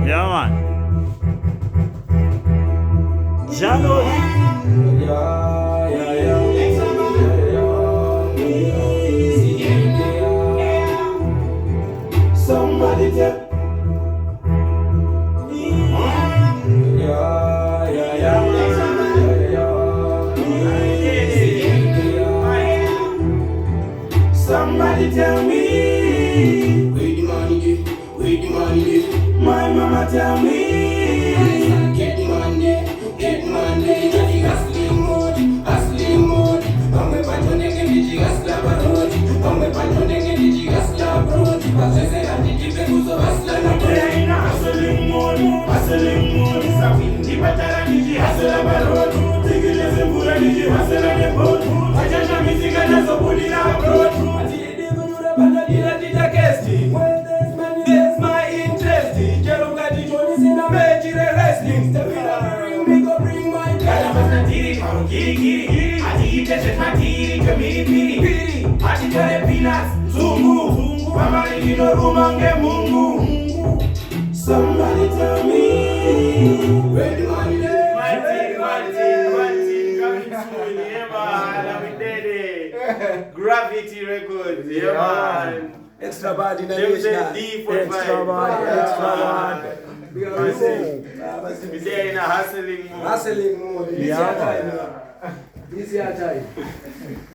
Yeah, man. JAHNOZ. Somebody tell somebody tell me where the money is, where the money is. My mama tell me get money, get money. Jadi hustling mode, hustling mode. Kami panjone ke biji hustla barodi, kami panjone ke biji hustla barodi. Pasese ati kipe kuzo hustla na kore ina hustling mode, hustling mode. Sabindi batara biji hustla barodi, tigile zembura biji hustla ne bodu. Ajaja mizika na sobudi na barodi. When there's money, there's my interest. Quiero que ti yo ni sin a me chire wrestling. Step in the ring, me go bring my cara. Basta tiri, maro kiri kiri kiri. Ati ite matiri, kamiri piri piri. Ati kare pinas, zungu zungu. Mama ni no rumange mungu. Somebody tell me where the money is. One thing coming soon. Yeah, man. I'm dead. Gravity Records. Yeah, man. Extra bad in the nation. D45. Extra bad. We're there in a hustling mode. Hustling mode. Yeah. This year time.